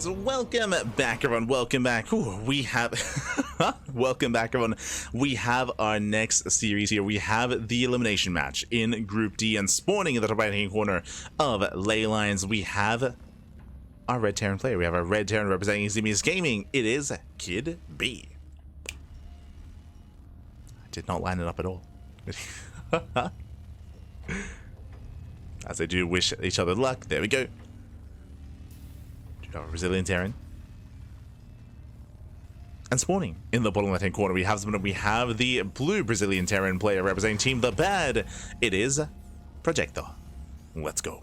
And welcome back, everyone. Welcome back. Ooh, we have welcome back, everyone. We have our next series here. We have the elimination match in Group D, and spawning in the top right-hand corner of Ley Lines, we have our Red Terran player. We have our Red Terran representing CBSC Gaming. It is KidB. I did not line it up at all. As they do wish each other luck. There we go. Our Brazilian Terran. And spawning in the bottom left-hand corner, we have the blue Brazilian Terran player representing Team The Bad. It is Projecto. Let's go.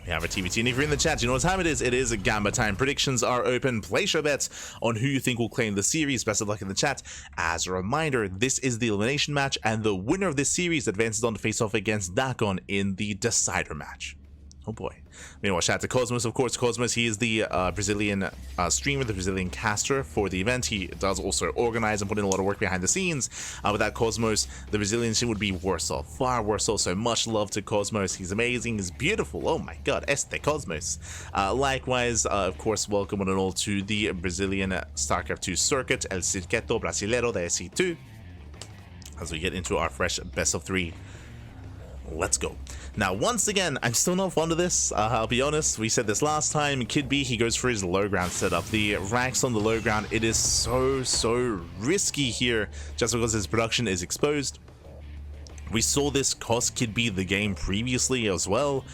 We have a TvT, and if you're in the chat, you know what time it is. It is Gamba time. Predictions are open. Place your bets on who you think will claim the series. Best of luck in the chat. As a reminder, this is the elimination match, and the winner of this series advances on to face off against Ducklings in the decider match. Oh boy. Meanwhile, shout out to Cosmos, of course. Cosmos, he is the Brazilian streamer, the Brazilian caster for the event. He does also organize and put in a lot of work behind the scenes. Without Cosmos, the Brazilian scene would be worse off, far worse off. So much love to Cosmos. He's amazing. He's beautiful. Oh my god, este Cosmos. Likewise, of course, welcome one and all to the Brazilian StarCraft 2 circuit, El Circuito Brasileiro de StarCraft 2. As we get into our fresh best of 3. Let's go. Now, once again, I'm still not fond of this. I'll be honest. We said this last time. KidB, he goes for his low ground setup. The racks on the low ground, it is so risky here just because his production is exposed. We saw this cost KidB the game previously as well.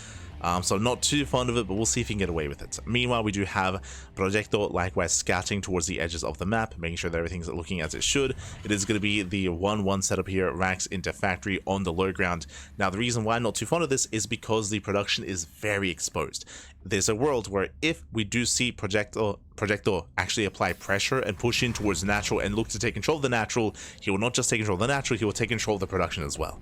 So not too fond of it, but we'll see if he can get away with it. Meanwhile, we do have Projecto likewise scouting towards the edges of the map, making sure that everything's looking as it should. It is going to be the 1-1 setup here, racks into factory on the low ground. Now, the reason why I'm not too fond of this is because the production is very exposed. There's a world where if we do see Projecto actually apply pressure and push in towards natural and look to take control of the natural, he will not just take control of the natural, he will take control of the production as well.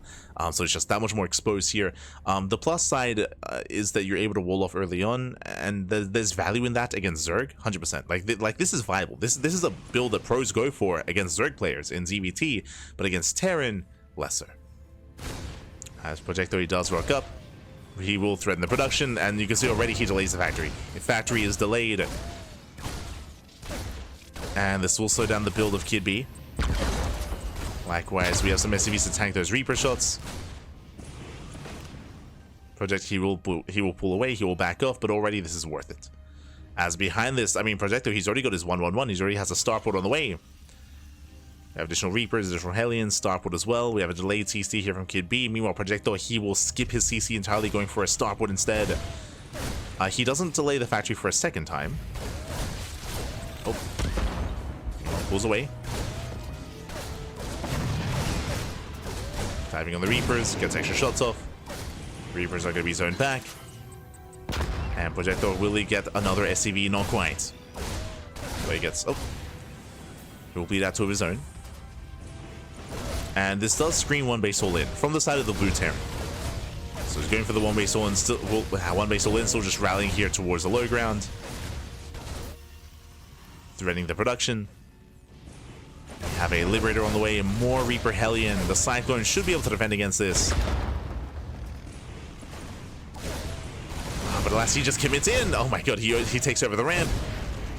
So it's just that much more exposed here. The plus side is that you're able to wall off early on, and there's value in that against Zerg, 100%. Like this is viable. This is a build that pros go for against Zerg players in ZVT, but against Terran, lesser. As Projecto, he does rock up. He will threaten the production, and you can see already he delays the factory. The factory is delayed. And this will slow down the build of KidB. Likewise, we have some SCVs to tank those Reaper shots. Project, he will pull away, he will back off, but already this is worth it. As behind this, I mean, Projecto, he's already got his 1-1-1, he already has a starport on the way. We have additional Reapers, additional Hellions, starport as well. We have a delayed CC here from KidB. Meanwhile, Projecto, he will skip his CC entirely, going for a starport instead. He doesn't delay the factory for a second time. Oh. Pulls away. Diving on the Reapers, gets extra shots off. Reapers are going to be zoned back. And Projecto, will he get another SCV? Not quite. So he gets... Oh. He will bleed out to his own. And this does screen one base all in from the side of the blue Terran. So he's going for the one base all in, still just rallying here towards the low ground. Threatening the production. We have a Liberator on the way, more Reaper Hellion. The Cyclone should be able to defend against this. But alas, he just commits in. Oh my god, he takes over the ramp.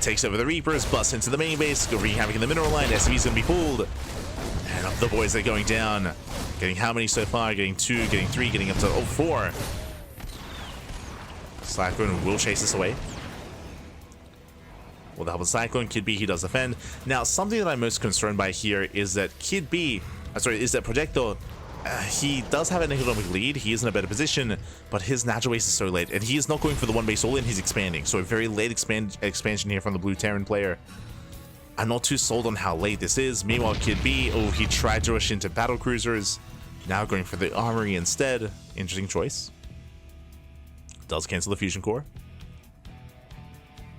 Takes over the Reapers, busts into the main base, wreaking havoc in the mineral line. SCV's gonna be pulled. And up the boys, they're going down. Getting how many so far? Getting 2, getting 3, getting up to 4. Cyclone will chase this away. With the help of Cyclone, KidB, he does defend. Now, something that I'm most concerned by here is that Projecto, he does have an economic lead. He is in a better position, but his natural base is so late, and he is not going for the one base all in. He's expanding, so a very late expansion here from the blue Terran player. I'm not too sold on how late this is. Meanwhile, KidB, oh, he tried to rush into battle cruisers, now going for the armory instead. Interesting choice. Does cancel the fusion core.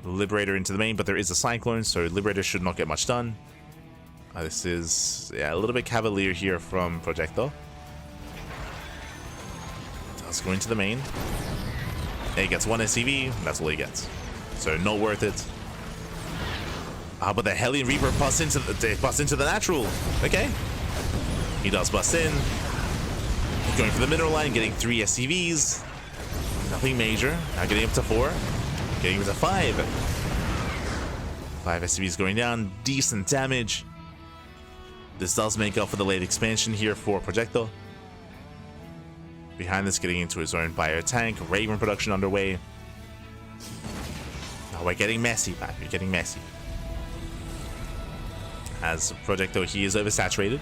Liberator into the main, but there is a Cyclone, so Liberator should not get much done. This is, yeah, a little bit cavalier here from Projecto. Does go into the main. He gets one SCV, that's all he gets. So not worth it. But the Hellion Reaper busts into the natural. Okay. He does bust in. Going for the mineral line, getting 3 SCVs. Nothing major. Now getting up to 4. Getting with a 5. 5 SCVs going down. Decent damage. This does make up for the late expansion here for Projecto. Behind this, getting into his own bio tank. Raven production underway. Oh, we're getting messy, man. We're getting messy. As Projecto, he is oversaturated.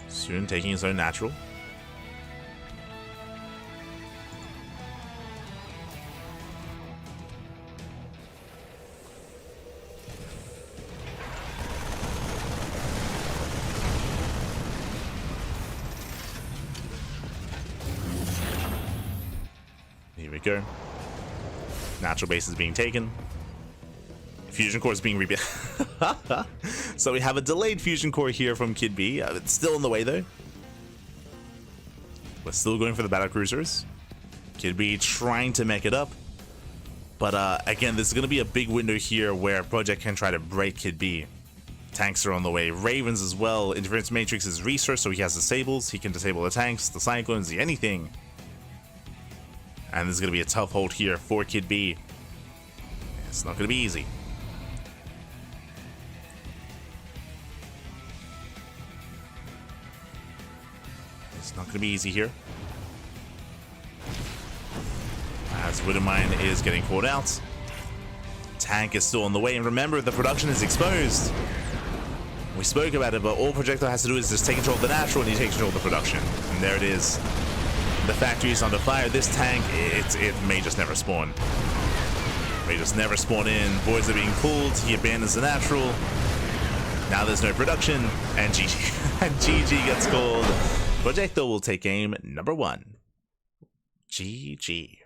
Soon taking his own natural. Here we go. Natural base is being taken. Fusion core is being rebuilt. So we have a delayed fusion core here from KidB. It's still in the way though. We're still going for the battle cruisers. KidB trying to mech it up. But again, this is going to be a big window here where Project can try to break KidB. Tanks are on the way. Ravens as well. Interference Matrix is research, so he has disables. He can disable the tanks, the cyclones, the anything. And this is going to be a tough hold here for KidB. It's not going to be easy. It's not going to be easy here. As Widowmine is getting caught out. Tank is still on the way. And remember, the production is exposed. We spoke about it, but all Projectile has to do is just take control of the natural and he takes control of the production. And there it is. The factory is under fire. This tank, it may just never spawn. May just never spawn in. Boys are being pulled. He abandons the natural. Now there's no production. And GG. And GG gets called. Projecto will take game number 1. GG.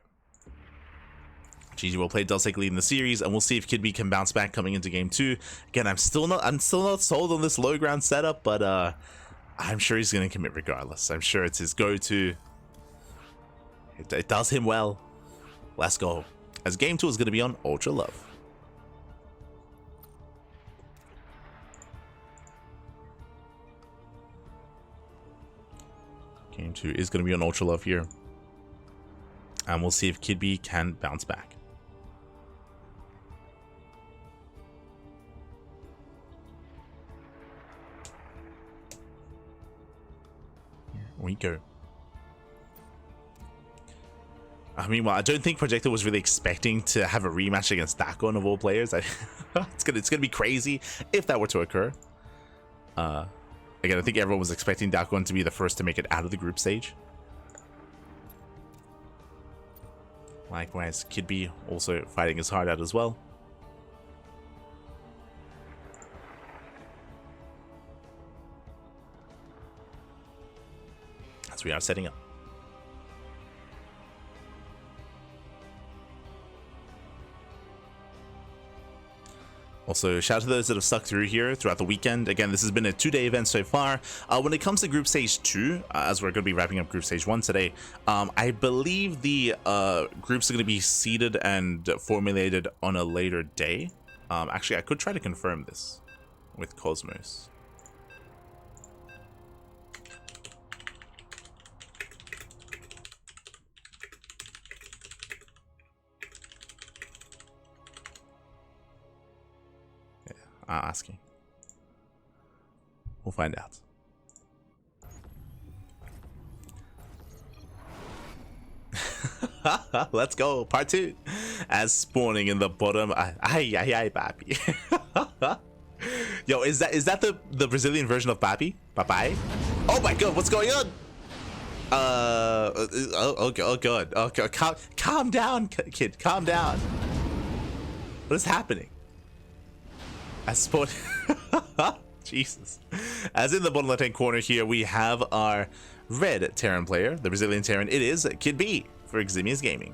GG will play Dulcec lead in the series, and we'll see if KidB can bounce back coming into game 2. Again, I'm still not sold on this low ground setup, but I'm sure he's gonna commit regardless. I'm sure it's his go-to. It does him well. Let's go. As game 2 is gonna be on Ultra Love. Game 2 is gonna be on Ultra Love here. And we'll see if KidB can bounce back. Here we go. Meanwhile, I don't think Projecto was really expecting to have a rematch against Dakon of all players. It's gonna be crazy if that were to occur. Again, I think everyone was expecting Dakon to be the first to make it out of the group stage. Likewise, KidB also fighting his heart out as well. As we are setting up. Also, shout out to those that have stuck through here throughout the weekend. Again, this has been a 2-day event so far. When it comes to Group Stage 2, as we're going to be wrapping up Group Stage 1 today, I believe the groups are going to be seeded and formulated on a later day. Actually, I could try to confirm this with Cosmos. Asking. We'll find out. Let's go. Part 2. As spawning in the bottom. Ay, papi. Yo, is that the Brazilian version of papi? Papai? Oh my god, what's going on? Oh god. Okay, calm down, kid. Calm down. What is happening? As sport. Jesus. As in the bottom left hand corner here, we have our red Terran player, the Brazilian Terran. It is KidB for Eximius Gaming.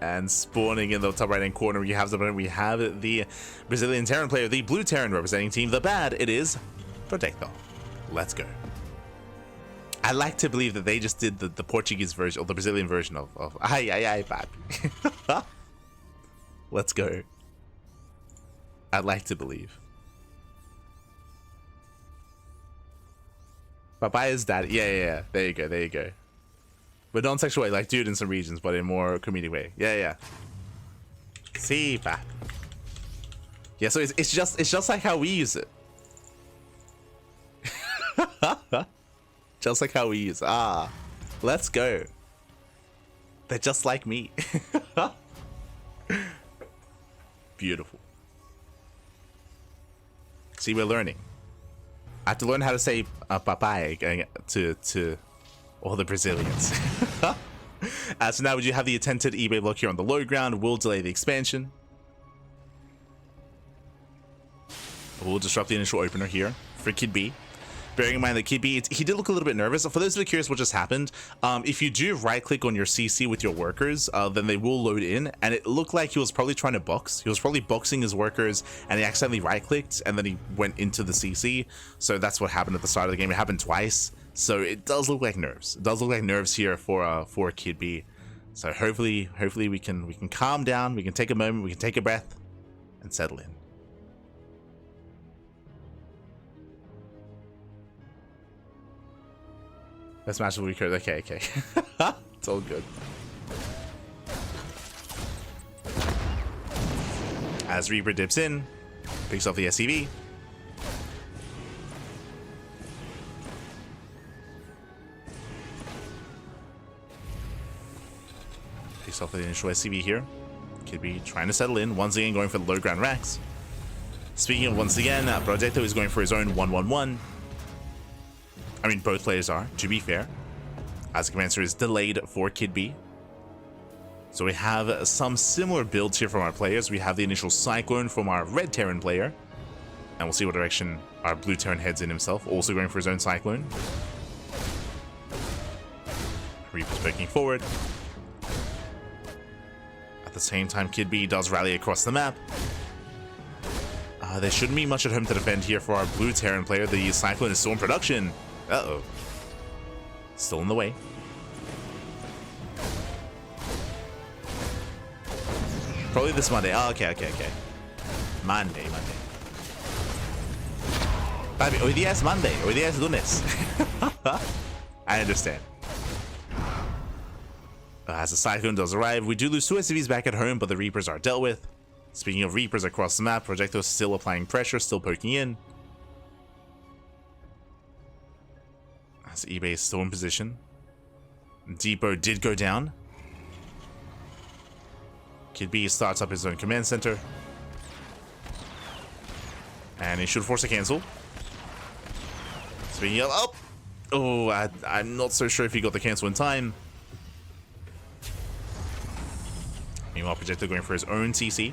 And spawning in the top right hand corner, we have the Brazilian Terran player, the blue Terran representing Team The Bad. It is Protecto. Let's go. I like to believe that they just did the Portuguese version or the Brazilian version of ay, papi. Let's go. I'd like to believe. Papaya's daddy. Yeah. There you go. But non-sexual way, like dude in some regions, but in more comedic way. Yeah. See, pa. Yeah, so it's just like how we use it. Just like how we use it. Ah, let's go. They're just like me. Beautiful. See, we're learning. I have to learn how to say papaya to all the Brazilians. So now we do have the attempted eBay block here on the low ground. We'll delay the expansion. We'll disrupt the initial opener here for KidB. Bearing in mind that KidB, he did look a little bit nervous. For those who are curious what just happened, if you do right-click on your CC with your workers, then they will load in, and it looked like he was probably trying to box. He was probably boxing his workers, and he accidentally right-clicked, and then he went into the CC. So that's what happened at the start of the game. It happened twice, so it does look like nerves. It does look like nerves here for KidB. So hopefully we can calm down. We can take a moment. We can take a breath and settle in. Best match will be current. Okay. It's all good. As Reaper dips in, picks off the SCV. Picks off the initial SCV here. KidB trying to settle in. Once again, going for the low ground racks. Speaking of once again, Projecto is going for his own 1-1-1. I mean, both players are, to be fair, as the commander is delayed for KidB. So we have some similar builds here from our players. We have the initial Cyclone from our red Terran player, and we'll see what direction our blue Terran heads in himself, also going for his own Cyclone. Reaper's poking forward. At the same time, KidB does rally across the map. There shouldn't be much at home to defend here for our blue Terran player. The Cyclone is still in production. Uh-oh. Still in the way. Probably this Monday. Oh, okay. Monday. Papi, hoy día es Monday. Hoy día es lunes. I understand. As the Cyclone does arrive, we do lose 2 SCVs back at home, but the Reapers are dealt with. Speaking of Reapers across the map, Projecto is still applying pressure, still poking in. As eBay is still in position. Depot did go down. KidB starts up his own command center. And he should force a cancel. Speaking of... Oh, I'm not so sure if he got the cancel in time. Meanwhile, Projecto going for his own CC.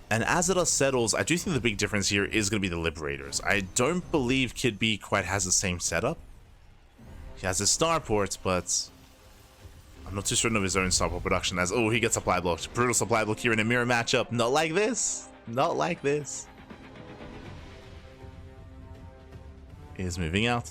And as it settles, I do think the big difference here is going to be the Liberators. I don't believe KidB quite has the same setup. He has his starport, but I'm not too certain of his own starport production. As he gets supply blocked. Brutal supply block here in a mirror matchup. Not like this. Not like this. He is moving out.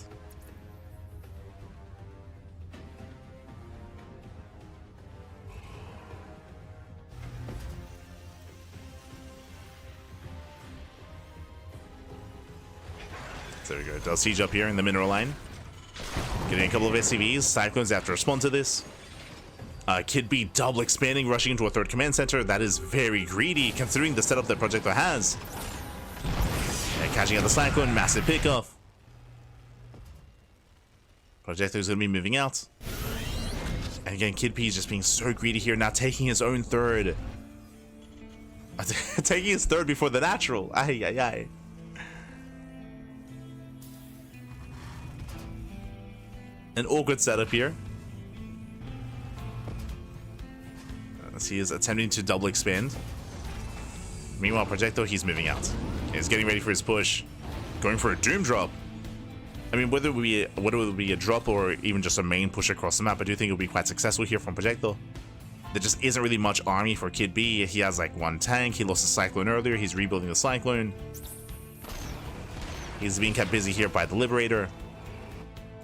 There we go. Does siege up here in the mineral line. Getting a couple of SCVs. Cyclones have to respond to this. KidB double expanding, rushing into a third command center. That is very greedy considering the setup that Projecto has. And catching out the Cyclone, massive pickoff. Projecto is going to be moving out. And again, KidB is just being so greedy here, now taking his own third. Taking his third before the natural. Ay. An awkward setup here. As he is attempting to double expand. Meanwhile, Projecto, he's moving out. He's getting ready for his push. Going for a Doom drop. I mean, whether it would be a drop or even just a main push across the map, I do think it would be quite successful here from Projecto. There just isn't really much army for KidB. He has like one tank. He lost the Cyclone earlier. He's rebuilding the Cyclone. He's being kept busy here by the Liberator.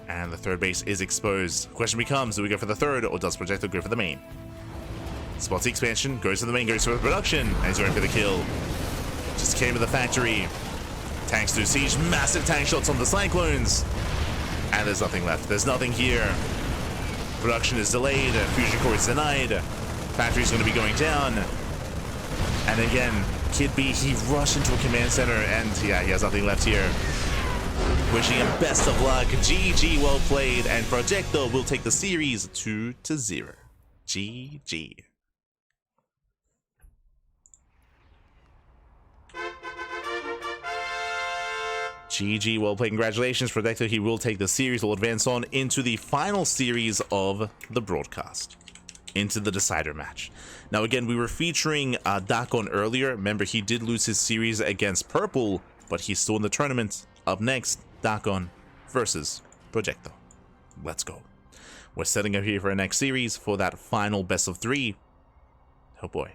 And the third base is exposed. Question becomes, do we go for the third, or does Projecto go for the main? Spots the expansion, goes to the main, goes for the production, and he's going for the kill. Just came to the factory. Tanks do siege, massive tank shots on the Cyclones. And there's nothing left. There's nothing here. Production is delayed. Fusion core is denied. Factory's going to be going down. And again, KidB, he rushed into a command center, and yeah, he has nothing left here. Wishing him best of luck. GG, well played. And Projecto will take the series 2-0. GG. GG, well played. Congratulations, Projecto. He will take the series. Will advance on into the final series of the broadcast, into the decider match. Now, again, we were featuring Dakon earlier. Remember, he did lose his series against Purple, but he's still in the tournament. Up next, Dakon versus Projecto. Let's go. We're setting up here for our next series for that final best of 3. Oh boy.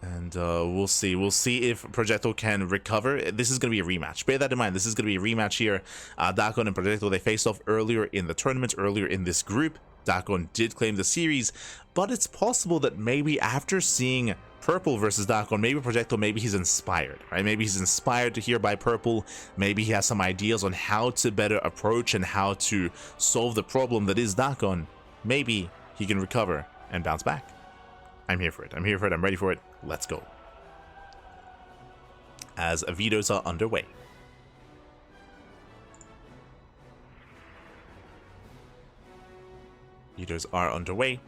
And we'll see. We'll see if Projecto can recover. This is going to be a rematch. Bear that in mind. This is going to be a rematch here. Dakon and Projecto, they faced off earlier in the tournament, earlier in this group. Dakon did claim the series, but it's possible that maybe after seeing Purple versus Dakon, maybe Projecto, maybe he's inspired, right? Maybe he's inspired to hear by Purple. Maybe he has some ideas on how to better approach and how to solve the problem that is Dakon. Maybe he can recover and bounce back. I'm here for it. I'm here for it. I'm ready for it. Let's go. As vetoes are underway. Vetoes are underway.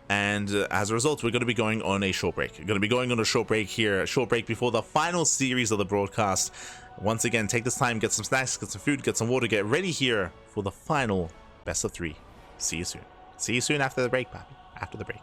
And as a result, we're going to be going on a short break. We're going to be going on a short break here. A short break before the final series of the broadcast. Once again, take this time, get some snacks, get some food, get some water, get ready here for the final best of 3. See you soon. See you soon after the break, Pappy. After the break.